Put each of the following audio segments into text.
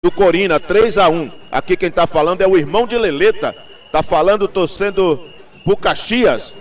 do Corina, 3-1. Aqui quem tá falando é o irmão de Leleta. Tá falando, torcendo pro Caxias.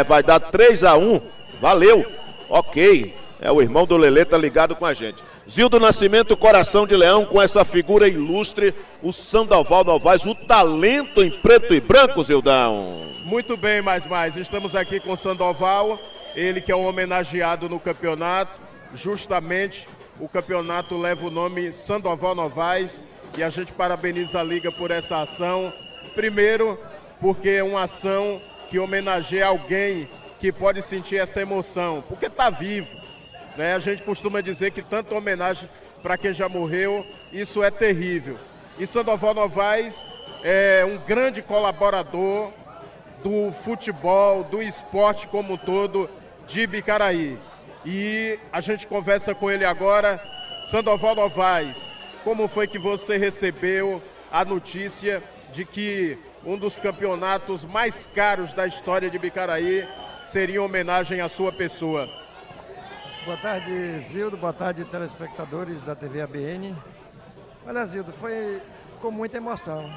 Vai dar 3-1. Valeu. Ok. É o irmão do Leleta ligado com a gente. Zildo Nascimento, coração de leão, com essa figura ilustre, o Sandoval Novaes, o talento em preto e branco, Zildão. Muito bem, mais. Estamos aqui com o Sandoval, ele que é um homenageado no campeonato. Justamente, o campeonato leva o nome Sandoval Novaes e a gente parabeniza a Liga por essa ação. Primeiro, porque é uma ação que homenageia alguém que pode sentir essa emoção, porque está vivo. A gente costuma dizer que tanta homenagem para quem já morreu, isso é terrível. E Sandoval Novaes é um grande colaborador do futebol, do esporte como um todo de Ibicaraí. E a gente conversa com ele agora. Sandoval Novaes, como foi que você recebeu a notícia de que um dos campeonatos mais caros da história de Ibicaraí seria em homenagem à sua pessoa? Boa tarde, Zildo. Boa tarde, telespectadores da TV ABN. Olha, Zildo, foi com muita emoção.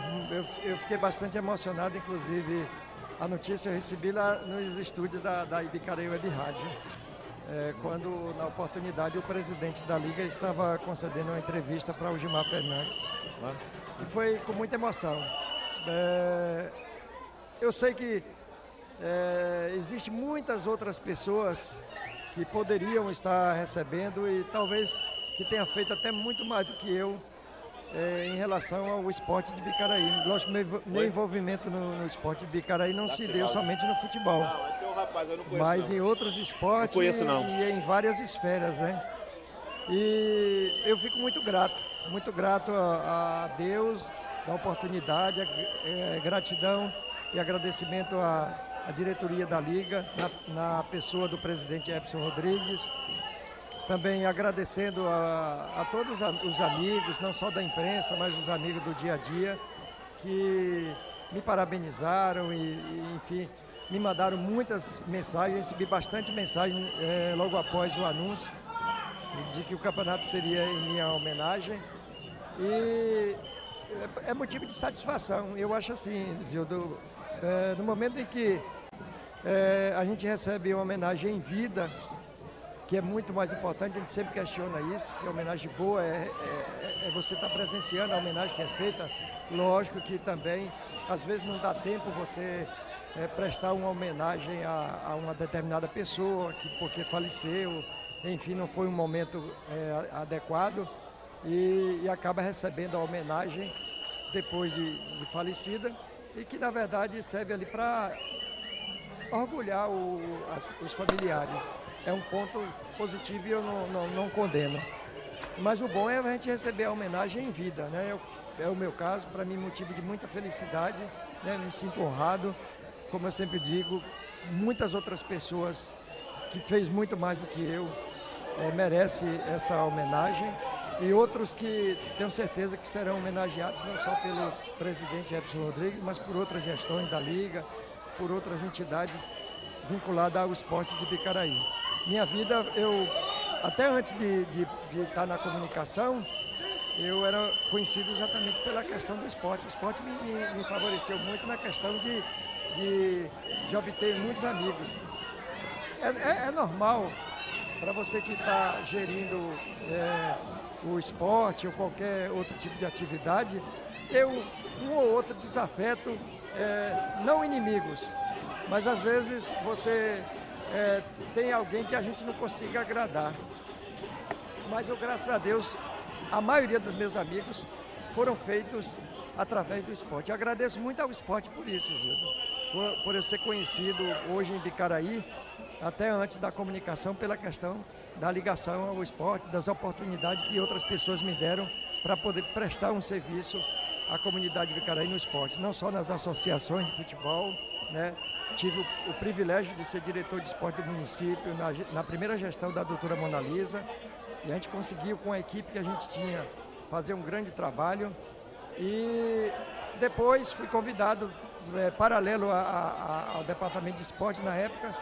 Eu fiquei bastante emocionado, inclusive a notícia eu recebi lá nos estúdios da Ibicaraí Web Rádio. Quando, na oportunidade, o presidente da Liga estava concedendo uma entrevista para o Gilmar Fernandes. E foi com muita emoção. Eu sei que existem muitas outras pessoas que poderiam estar recebendo e talvez que tenha feito até muito mais do que eu em relação ao esporte de Ibicaraí. Lógico, meu envolvimento no esporte de Ibicaraí não se deu somente no futebol, mas em outros esportes e em várias esferas, né? E eu fico muito grato a Deus da oportunidade, gratidão e agradecimento a diretoria da Liga, na pessoa do presidente Epson Rodrigues, também agradecendo a todos os amigos, não só da imprensa, mas os amigos do dia a dia, que me parabenizaram e enfim, me mandaram muitas mensagens, recebi bastante mensagem logo após o anúncio de que o campeonato seria em minha homenagem e é motivo de satisfação. Eu acho assim, Zildo, no momento em que a gente recebe uma homenagem em vida, que é muito mais importante, a gente sempre questiona isso, que a homenagem boa é você estar presenciando a homenagem que é feita. Lógico que também, às vezes não dá tempo você prestar uma homenagem a uma determinada pessoa, porque faleceu, enfim, não foi um momento adequado e acaba recebendo a homenagem depois de falecida e que, na verdade, serve ali para orgulhar os familiares. É um ponto positivo e eu não condeno. Mas o bom é a gente receber a homenagem em vida, né? É o meu caso, para mim, motivo de muita felicidade, né? Me sinto honrado, como eu sempre digo, muitas outras pessoas que fez muito mais do que eu merecem essa homenagem e outros que tenho certeza que serão homenageados não só pelo presidente Epson Rodrigues, mas por outras gestões da Liga, por outras entidades vinculadas ao esporte de Ibicaraí. Minha vida, até antes de estar na comunicação, eu era conhecido exatamente pela questão do esporte. O esporte me favoreceu muito na questão de obter muitos amigos. É normal para você que está gerindo o esporte ou qualquer outro tipo de atividade, ter um ou outro desafeto, não inimigos, mas às vezes você tem alguém que a gente não consiga agradar. Mas eu, graças a Deus, a maioria dos meus amigos foram feitos através do esporte. Eu agradeço muito ao esporte por isso, Zildo, por eu ser conhecido hoje em Ibicaraí, até antes da comunicação, pela questão da ligação ao esporte, das oportunidades que outras pessoas me deram para poder prestar um serviço à comunidade de Ibicaraí no esporte, não só nas associações de futebol, né? Tive o privilégio de ser diretor de esporte do município na primeira gestão da doutora Mona Lisa, e a gente conseguiu, com a equipe que a gente tinha, fazer um grande trabalho. E depois fui convidado, paralelo ao departamento de esporte na época,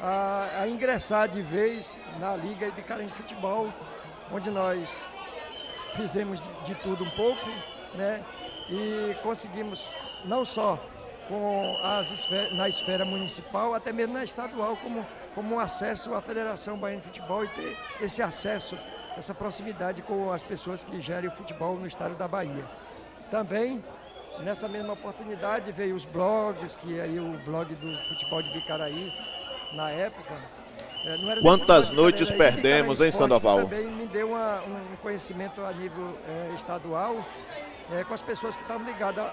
a ingressar de vez na Liga Ibicaraí de Futebol, onde nós fizemos de tudo um pouco, né? E conseguimos não só na esfera municipal, até mesmo na estadual, como um acesso à Federação Baiana de Futebol e ter esse acesso, essa proximidade com as pessoas que gerem o futebol no estado da Bahia. Também, nessa mesma oportunidade, veio os blogs, que aí o blog do futebol de Bicaraí, na época... Quantas noites perdemos, hein, Sandoval? Também me deu um conhecimento a nível estadual, com as pessoas que estavam ligadas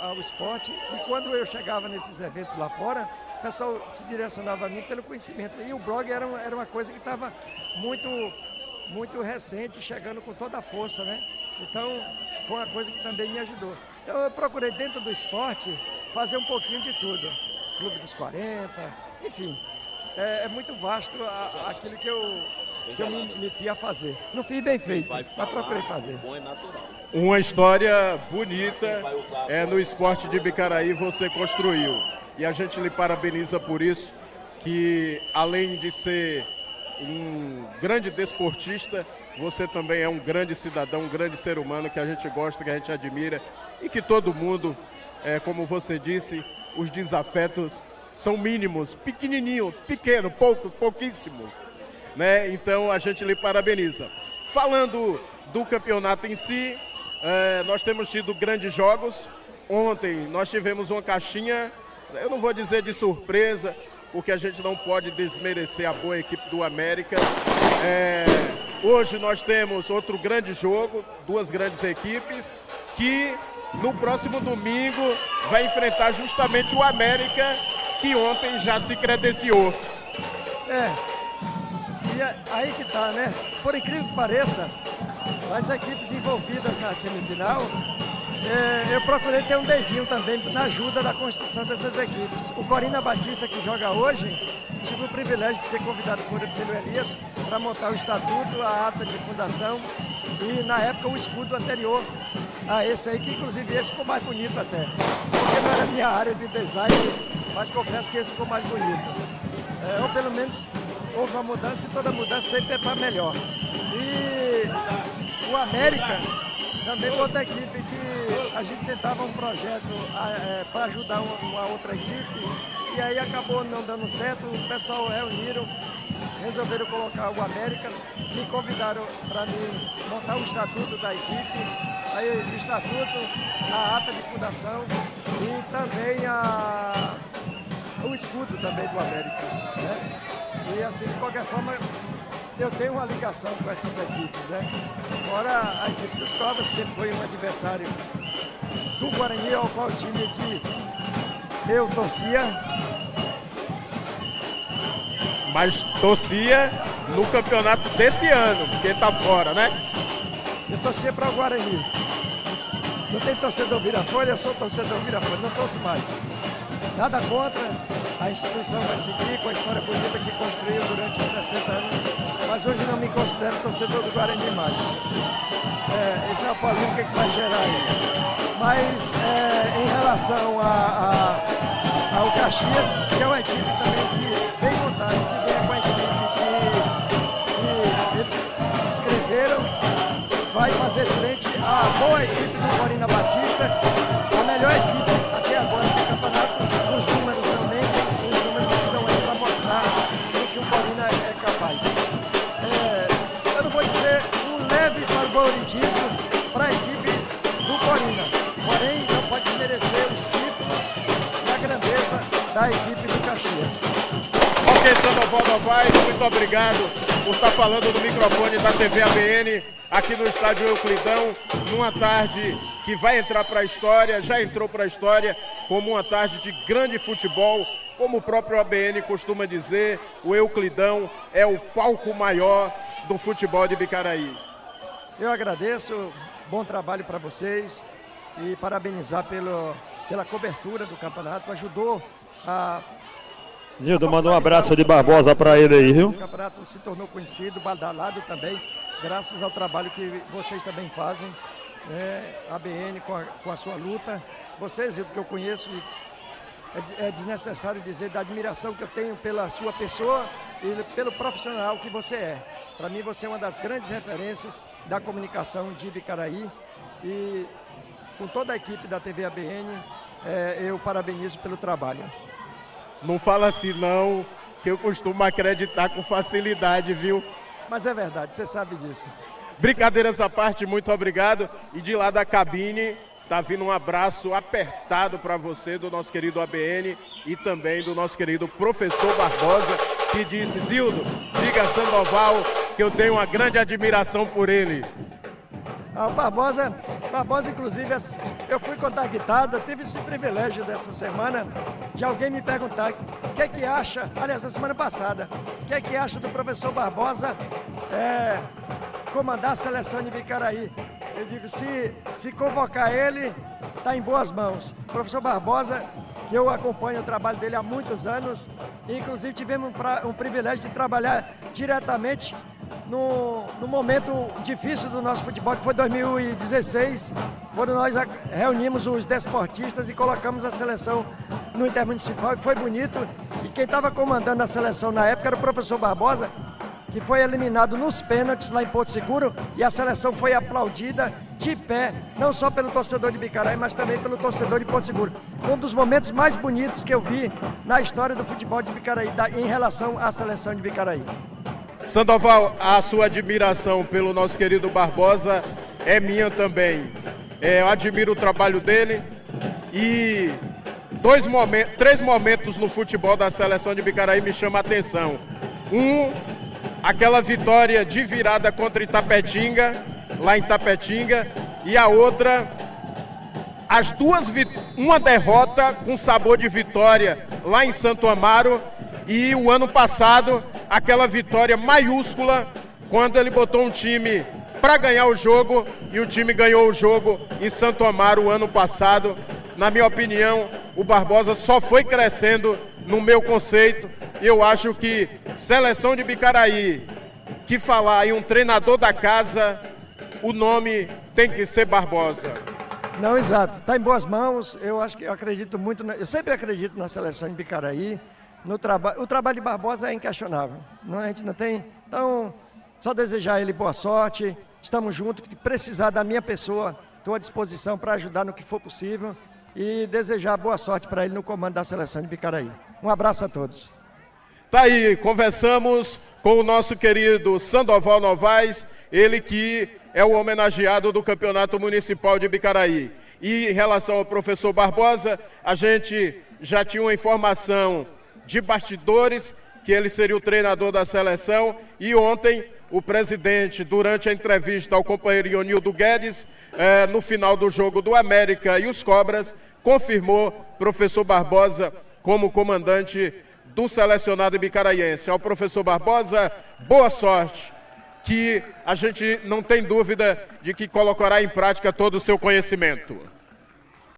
ao esporte. E quando eu chegava nesses eventos lá fora, o pessoal se direcionava a mim pelo conhecimento. E o blog era uma coisa que estava muito recente, chegando com toda a força, né? Então, foi uma coisa que também me ajudou. Então, eu procurei, dentro do esporte, fazer um pouquinho de tudo. Clube dos 40, enfim. É muito vasto aquilo que eu me meti a fazer. Não fiz bem feito, mas procurei fazer. Uma história bonita no esporte de Bicaraí você construiu. E a gente lhe parabeniza por isso, que além de ser um grande desportista, você também é um grande cidadão, um grande ser humano que a gente gosta, que a gente admira e que todo mundo, como você disse, os desafetos são mínimos, pequeno, pouquíssimos, né? Então a gente lhe parabeniza. Falando do campeonato em si, nós temos tido grandes jogos. Ontem nós tivemos uma caixinha, eu não vou dizer de surpresa, porque a gente não pode desmerecer a boa equipe do América. Hoje nós temos outro grande jogo, duas grandes equipes, que no próximo domingo vai enfrentar justamente o América, que ontem já se credenciou. E aí que tá, né? Por incrível que pareça, as equipes envolvidas na semifinal, eu procurei ter um dedinho também na ajuda da construção dessas equipes. O Corina Batista, que joga hoje, tive o privilégio de ser convidado pelo Elias para montar o estatuto, a ata de fundação e, na época, o escudo anterior a esse aí, que inclusive esse ficou mais bonito até, porque não era minha área de design, mas confesso que esse ficou mais bonito. Ou pelo menos houve uma mudança, e toda mudança sempre é para melhor. E o América também foi outra equipe que a gente tentava um projeto para ajudar uma outra equipe, e aí acabou não dando certo. O pessoal reuniram, resolveram colocar o América, me convidaram para mim montar o estatuto da equipe, aí o estatuto, a ata de fundação e também o escudo também do América, né? E assim, de qualquer forma, eu tenho uma ligação com essas equipes, né? Fora a equipe dos Cobras, sempre foi um adversário do Guarani, ao qual time que eu torcia. Mas torcia no campeonato desse ano, porque tá fora, né? Eu torcia para o Guarani. Não tem torcedor Virafolha, eu sou torcedor Virafolha, não torço mais. Nada contra, a instituição vai seguir com a história bonita que construiu durante os 60 anos, mas hoje não me considero torcedor do Guarani mais. Essa é a polêmica que vai gerar aí. Mas em relação ao Caxias, que é uma equipe também que vem montada, se vier com a equipe que eles escreveram, vai fazer frente à boa equipe do Corina Batista, a melhor equipe até agora do campeonato. Os números não mentem, os números estão aí para mostrar o que o Corina é capaz. Eu não vou dizer um leve favoritismo para a equipe do Corina, porém não pode desmerecer os títulos e a grandeza da equipe do Caxias. Ok, Sandoval Novaes, muito obrigado por estar falando no microfone da TV ABN aqui no estádio Euclidão, numa tarde que vai entrar para a história, já entrou para a história como uma tarde de grande futebol, como o próprio ABN costuma dizer, o Euclidão é o palco maior do futebol de Bicaraí. Eu agradeço, bom trabalho para vocês e parabenizar pela cobertura do campeonato, ajudou a... Gildo, manda um abraço de Barbosa para ele aí, viu? O campeonato se tornou conhecido, badalado também, graças ao trabalho que vocês também fazem, né? A ABN com a sua luta. Vocês, Gildo, que eu conheço é desnecessário dizer da admiração que eu tenho pela sua pessoa e pelo profissional que você é. Para mim, você é uma das grandes referências da comunicação de Ibicaraí e com toda a equipe da TV ABN, eu parabenizo pelo trabalho. Não fala assim não, que eu costumo acreditar com facilidade, viu? Mas é verdade, você sabe disso. Brincadeiras à parte, muito obrigado. E de lá da cabine, tá vindo um abraço apertado para você do nosso querido ABN e também do nosso querido professor Barbosa, que disse: Zildo, diga a Sandoval que eu tenho uma grande admiração por ele. O Barbosa, inclusive, eu fui contactado, eu tive esse privilégio dessa semana de alguém me perguntar o que é que acha, aliás, a semana passada, o que é que acha do professor Barbosa comandar a seleção de Ibicaraí. Eu digo, se convocar ele, está em boas mãos. O professor Barbosa, que eu acompanho o trabalho dele há muitos anos, e inclusive tivemos um privilégio de trabalhar diretamente no momento difícil do nosso futebol, que foi 2016, quando nós reunimos os desportistas e colocamos a seleção no Intermunicipal, e foi bonito. E quem estava comandando a seleção na época era o professor Barbosa, que foi eliminado nos pênaltis lá em Porto Seguro, e a seleção foi aplaudida de pé, não só pelo torcedor de Ibicaraí, mas também pelo torcedor de Porto Seguro. Um dos momentos mais bonitos que eu vi na história do futebol de Ibicaraí, em relação à seleção de Ibicaraí. Sandoval, a sua admiração pelo nosso querido Barbosa é minha também. Eu admiro o trabalho dele e três momentos no futebol da seleção de Ibicaraí me chamam a atenção. Aquela vitória de virada contra Itapetinga, lá em Itapetinga, e a outra, uma derrota com sabor de vitória lá em Santo Amaro, e o ano passado, aquela vitória maiúscula, quando ele botou um time para ganhar o jogo, e o time ganhou o jogo em Santo Amaro o ano passado. Na minha opinião, o Barbosa só foi crescendo no meu conceito. Eu acho que seleção de Ibicaraí, que falar em um treinador da casa, o nome tem que ser Barbosa. Não, exato. Está em boas mãos. Eu acredito muito, eu sempre acredito na seleção de Ibicaraí. O trabalho de Barbosa é inquestionável. A gente não tem. Então, só desejar a ele boa sorte. Estamos juntos. Se precisar da minha pessoa, estou à disposição para ajudar no que for possível. E desejar boa sorte para ele no comando da seleção de Ibicaraí. Um abraço a todos. Tá aí, conversamos com o nosso querido Sandoval Novaes, ele que é o homenageado do Campeonato Municipal de Ibicaraí. E em relação ao professor Barbosa, a gente já tinha uma informação de bastidores, que ele seria o treinador da seleção, e ontem o presidente, durante a entrevista ao companheiro Ionildo Guedes, no final do jogo do América e os Cobras, confirmou professor Barbosa como comandante do selecionado ibicaraense. Ao professor Barbosa, boa sorte, que a gente não tem dúvida de que colocará em prática todo o seu conhecimento.